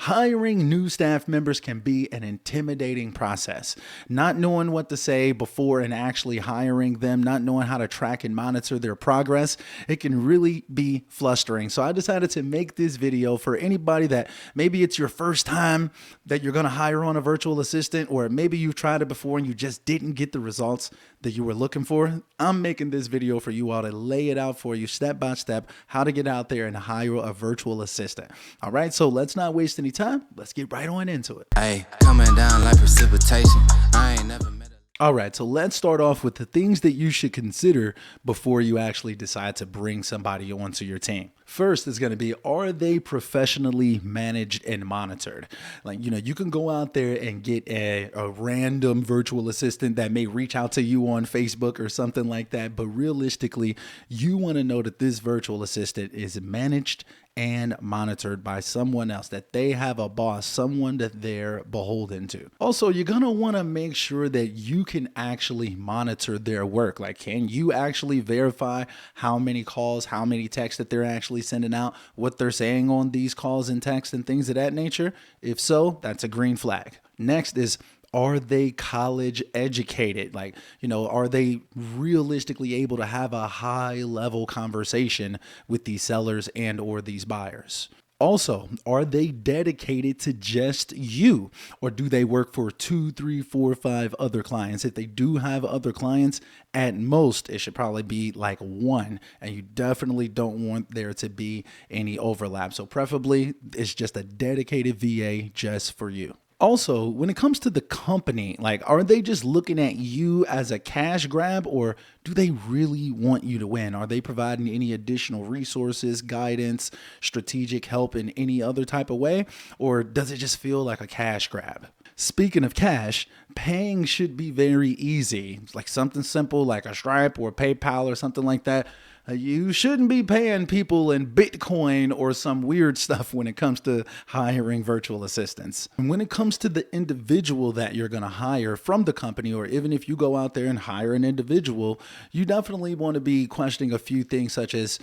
Hiring new staff members can be an intimidating process. Not knowing what to say before and actually hiring them, not knowing how to track and monitor their progress, it can really be frustrating. So I decided to make this video for anybody that maybe it's your first time that you're going to hire on a virtual assistant, or maybe you've tried it before and you just didn't get the results that you were looking for. I'm making this video for you all to lay it out for you step by step, how to get out there and hire a virtual assistant. All right, so let's not waste any time. Let's get right on into it. Hey, coming down like precipitation. I ain't never met a... All right, so let's start off with the things that you should consider before you actually decide to bring somebody onto your team. First is going to be, are they professionally managed and monitored? Like, you can go out there and get a random virtual assistant that may reach out to you on Facebook or something like that. But realistically, you want to know that this virtual assistant is managed and monitored by someone else, that they have a boss, someone that they're beholden to. Also, you're going to want to make sure that you can actually monitor their work. Like, can you actually verify how many calls, how many texts that they're actually sending out, what they're saying on these calls and texts and things of that nature? If so, that's a green flag. Next is, are they college educated? Like, are they realistically able to have a high level conversation with these sellers and or these buyers? Also, are they dedicated to just you, or do they work for 2, 3, 4, 5 other clients? If they do have other clients, at most, it should probably be like one, and you definitely don't want there to be any overlap. So preferably, it's just a dedicated VA just for you. Also, when it comes to the company, like, are they just looking at you as a cash grab, or do they really want you to win? Are they providing any additional resources, guidance, strategic help in any other type of way? Or does it just feel like a cash grab? Speaking of cash, paying should be very easy. Like something simple like a Stripe or PayPal or something like that. You shouldn't be paying people in Bitcoin or some weird stuff when it comes to hiring virtual assistants. And when it comes to the individual that you're going to hire from the company, or even if you go out there and hire an individual, you definitely want to be questioning a few things such as,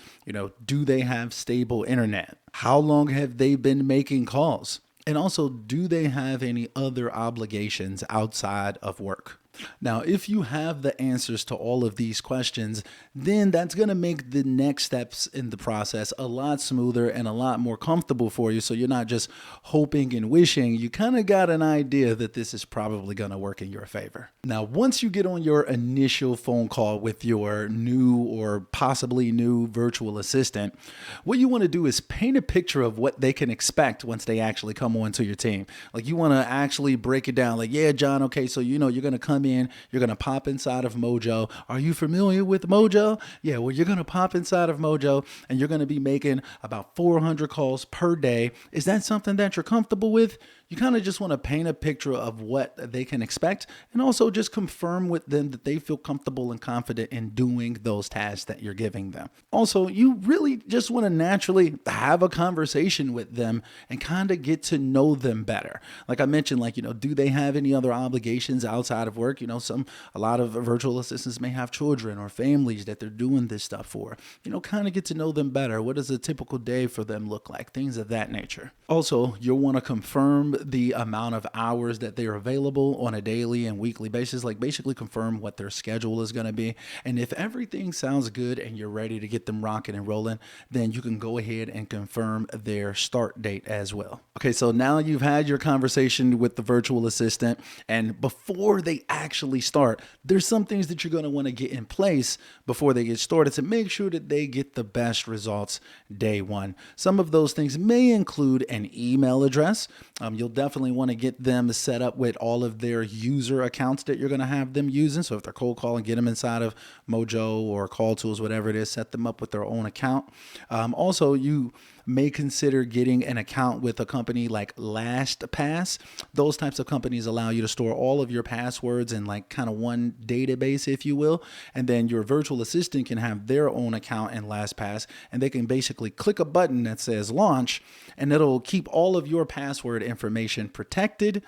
do they have stable internet? How long have they been making calls? And also, do they have any other obligations outside of work? Now, if you have the answers to all of these questions, then that's going to make the next steps in the process a lot smoother and a lot more comfortable for you. So you're not just hoping and wishing. You kind of got an idea that this is probably going to work in your favor. Now, once you get on your initial phone call with your new or possibly new virtual assistant, what you want to do is paint a picture of what they can expect once they actually come onto your team. Like, you want to actually break it down. Like, yeah, John, okay, so you're going to come in, you're going to pop inside of Mojo. Are you familiar with Mojo? Yeah, well, you're going to pop inside of Mojo and you're going to be making about 400 calls per day. Is that something that you're comfortable with? You kind of just want to paint a picture of what they can expect, and also just confirm with them that they feel comfortable and confident in doing those tasks that you're giving them. Also, you really just want to naturally have a conversation with them and kind of get to know them better. Like I mentioned, do they have any other obligations outside of work? A lot of virtual assistants may have children or families that they're doing this stuff for. Kind of get to know them better. What does a typical day for them look like? Things of that nature. Also, you'll want to confirm the amount of hours that they're available on a daily and weekly basis, like basically confirm what their schedule is going to be. And if everything sounds good and you're ready to get them rocking and rolling, then you can go ahead and confirm their start date as well. Okay, so now you've had your conversation with the virtual assistant, and before they actually start, there's some things that you're going to want to get in place before they get started to make sure that they get the best results day one. Some of those things may include an email address. You'll definitely want to get them set up with all of their user accounts that you're going to have them using. So if they're cold calling, get them inside of Mojo or Call Tools, whatever it is, set them up with their own account. Also, you may consider getting an account with a company like LastPass. Those types of companies allow you to store all of your passwords in like kind of one database, if you will. And then your virtual assistant can have their own account in LastPass, and they can basically click a button that says launch, and it'll keep all of your password information protected.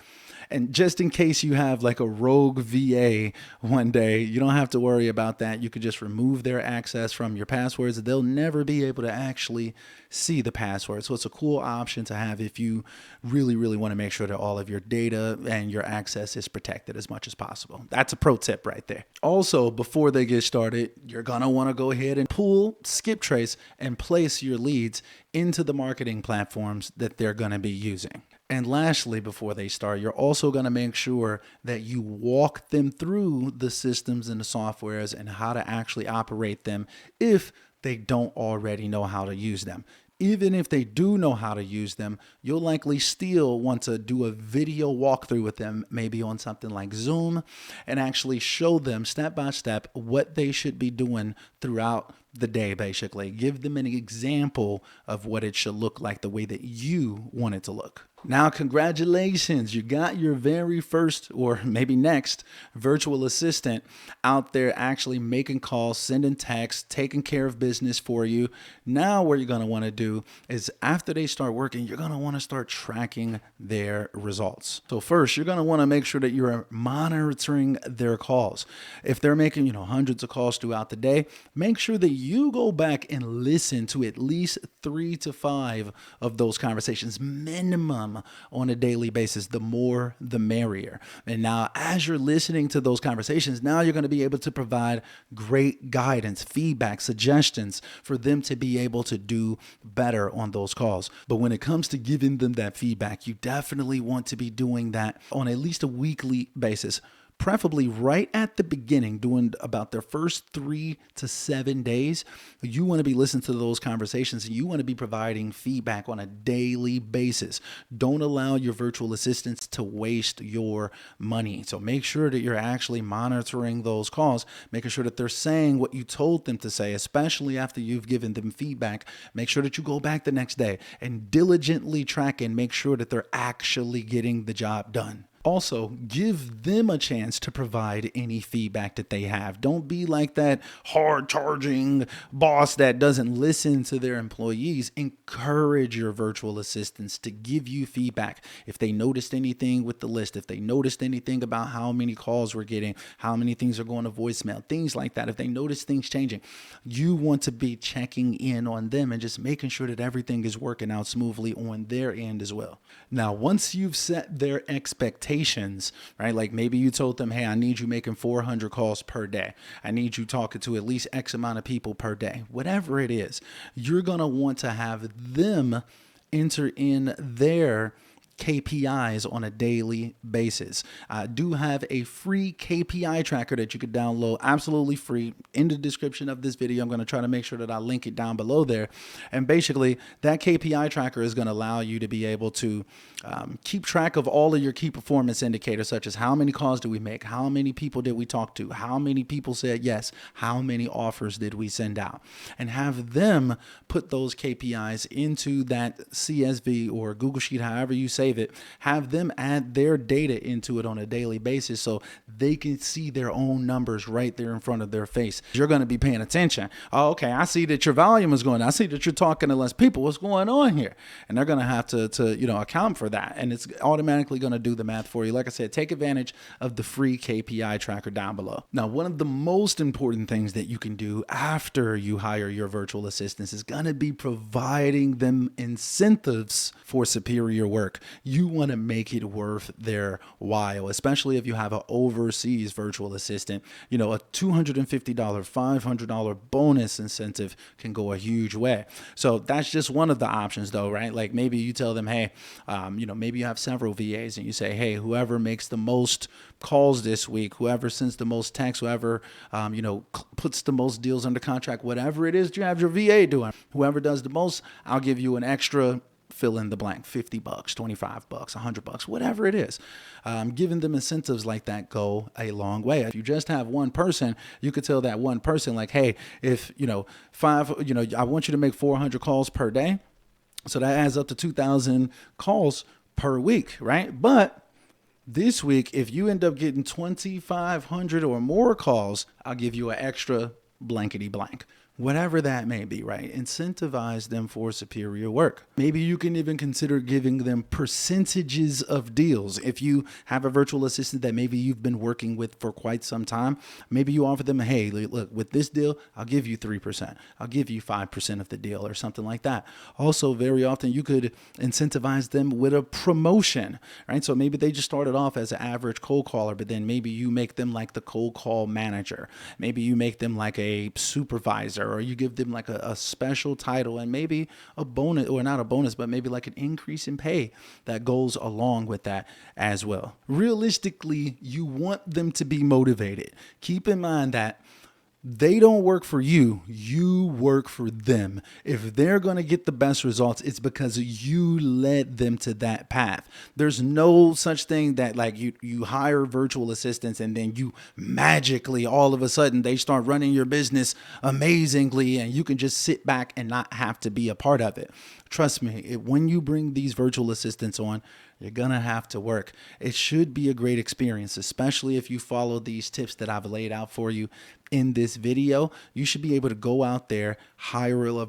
And just in case you have like a rogue VA one day, you don't have to worry about that. You could just remove their access from your passwords. They'll never be able to actually see the password. So it's a cool option to have if you really, really want to make sure that all of your data and your access is protected as much as possible. That's a pro tip right there. Also, before they get started, you're going to want to go ahead and pull, skip trace, and place your leads into the marketing platforms that they're going to be using. And lastly, before they start, you're also going to make sure that you walk them through the systems and the softwares and how to actually operate them if they don't already know how to use them. Even if they do know how to use them, you'll likely still want to do a video walkthrough with them, maybe on something like Zoom, and actually show them step by step what they should be doing throughout the day, basically. Give them an example of what it should look like the way that you want it to look. Now, congratulations, you got your very first, or maybe next, virtual assistant out there actually making calls, sending texts, taking care of business for you. Now what you're going to want to do is after they start working, you're going to want to start tracking their results. So first, you're going to want to make sure that you're monitoring their calls. If they're making, hundreds of calls throughout the day, make sure that you go back and listen to at least 3 to 5 of those conversations minimum on a daily basis. The more, the merrier. And now as you're listening to those conversations, now you're going to be able to provide great guidance, feedback, suggestions for them to be able to do better on those calls. But when it comes to giving them that feedback, you definitely want to be doing that on at least a weekly basis. Preferably right at the beginning, doing about their first 3 to 7 days. You want to be listening to those conversations and you want to be providing feedback on a daily basis. Don't allow your virtual assistants to waste your money. So make sure that you're actually monitoring those calls, making sure that they're saying what you told them to say, especially after you've given them feedback. Make sure that you go back the next day and diligently track and make sure that they're actually getting the job done. Also, give them a chance to provide any feedback that they have. Don't be like that hard-charging boss that doesn't listen to their employees. Encourage your virtual assistants to give you feedback. If they noticed anything with the list, if they noticed anything about how many calls we're getting, how many things are going to voicemail, things like that. If they notice things changing, you want to be checking in on them and just making sure that everything is working out smoothly on their end as well. Now, once you've set their expectations, right? Like maybe you told them, hey, I need you making 400 calls per day. I need you talking to at least X amount of people per day. Whatever it is, you're going to want to have them enter in their KPIs on a daily basis. I do have a free KPI tracker that you could download absolutely free in the description of this video. I'm going to try to make sure that I link it down below there. And basically that KPI tracker is going to allow you to be able to keep track of all of your key performance indicators, such as how many calls did we make? How many people did we talk to? How many people said yes? How many offers did we send out? And have them put those KPIs into that CSV or Google Sheet, however you save it. Have them add their data into it on a daily basis so they can see their own numbers right there in front of their face. You're going to be paying attention. Oh, okay, I see that your volume is going. I see that you're talking to less people. What's going on here? And they're going to have to account for that. And it's automatically going to do the math for you. Like I said, take advantage of the free KPI tracker down below. Now, one of the most important things that you can do after you hire your virtual assistants is going to be providing them incentives for superior work. You want to make it worth their while, especially if you have an overseas virtual assistant. A $250, $500 bonus incentive can go a huge way. So that's just one of the options though, right? Like maybe you tell them, hey, maybe you have several VAs and you say, hey, whoever makes the most calls this week, whoever sends the most texts, whoever, puts the most deals under contract, whatever it is you have your VA doing, whoever does the most, I'll give you an extra fill in the blank, $50, $25, $100, whatever it is. Giving them incentives like that go a long way. If you just have one person, you could tell that one person like, hey, if, I want you to make 400 calls per day. So that adds up to 2,000 calls per week, right? But this week, if you end up getting 2,500 or more calls, I'll give you an extra blankety blank. whatever that may be, right? Incentivize them for superior work. Maybe you can even consider giving them percentages of deals. If you have a virtual assistant that maybe you've been working with for quite some time, maybe you offer them, hey, look, with this deal, I'll give you 3%. I'll give you 5% of the deal or something like that. Also, very often you could incentivize them with a promotion, right? So maybe they just started off as an average cold caller, but then maybe you make them like the cold call manager. Maybe you make them like a supervisor, or you give them like a special title and maybe a bonus, or not a bonus, but maybe like an increase in pay that goes along with that as well. Realistically, you want them to be motivated. Keep in mind that they don't work for you. You work for them. If they're going to get the best results, it's because you led them to that path. There's no such thing that like you hire virtual assistants and then you magically all of a sudden they start running your business amazingly and you can just sit back and not have to be a part of it. Trust me, when you bring these virtual assistants on, you're going to have to work. It should be a great experience, especially if you follow these tips that I've laid out for you in this video. You should be able to go out there, hire a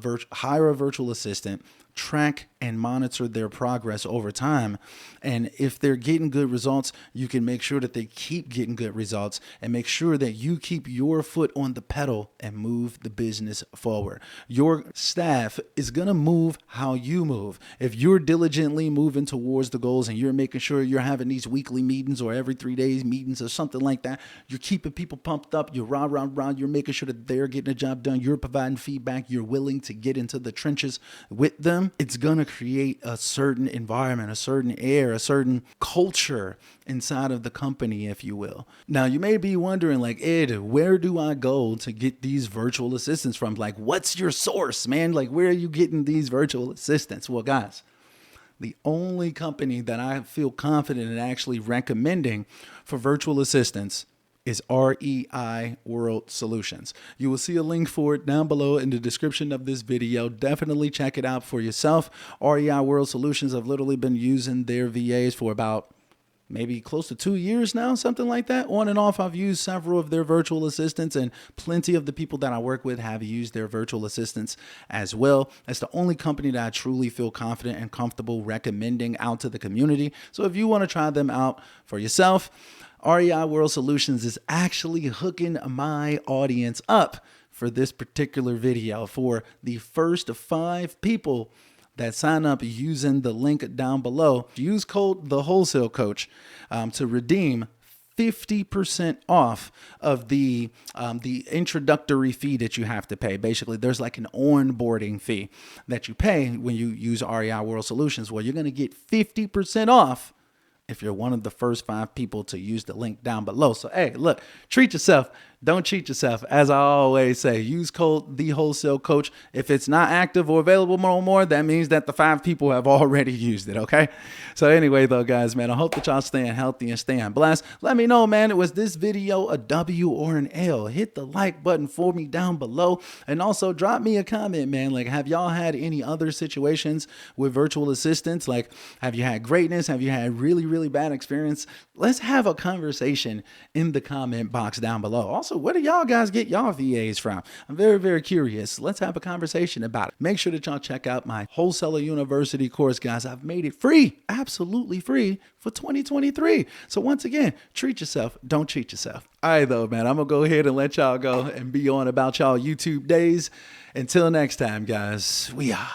virtual assistant, track and monitor their progress over time. And if they're getting good results, you can make sure that they keep getting good results and make sure that you keep your foot on the pedal and move the business forward. Your staff is going to move how you move. If you're diligently moving towards the goals and you're making sure you're having these weekly meetings or every 3 days meetings or something like that, you're keeping people pumped up, you're you're making sure that they're getting the job done, you're providing feedback, you're willing to get into the trenches with them, it's going to create a certain environment, a certain air, a certain culture inside of the company, if you will. Now, you may be wondering, like, Ed, where do I go to get these virtual assistants from? Like, what's your source, man? Like, where are you getting these virtual assistants? Well, guys, the only company that I feel confident in actually recommending for virtual assistants is REI World Solutions. You will see a link for it down below in the description of this video. Definitely check it out for yourself. REI World Solutions, I've literally been using their VAs for about maybe close to 2 years now, something like that. On and off, I've used several of their virtual assistants, and plenty of the people that I work with have used their virtual assistants as well. That's the only company that I truly feel confident and comfortable recommending out to the community. So if you want to try them out for yourself, REI World Solutions is actually hooking my audience up for this particular video. For the first 5 people that sign up using the link down below, use code the Wholesale Coach to redeem 50% off of the introductory fee that you have to pay. Basically, there's like an onboarding fee that you pay when you use REI World Solutions. Well, you're going to get 50% off if you're one of the first 5 people to use the link down below. So, hey, look, treat yourself. Don't cheat yourself. As I always say, use code the Wholesale Coach. If it's not active or available no more, that means that the 5 people have already used it, okay? So anyway, though, guys, man, I hope that y'all staying healthy and staying blessed. Let me know, man, was this video a W or an L? Hit the like button for me down below. And also drop me a comment, man. Like, have y'all had any other situations with virtual assistants? Like, have you had greatness? Have you had really, really bad experience? Let's have a conversation in the comment box down below. Also, where do y'all guys get y'all VAs from? I'm very, very curious. Let's have a conversation about it. Make sure that y'all check out my Wholesaler University course, guys. I've made it free, absolutely free for 2023. So once again, treat yourself. Don't cheat yourself. All right, though, man, I'm going to go ahead and let y'all go and be on about y'all YouTube days. Until next time, guys, we are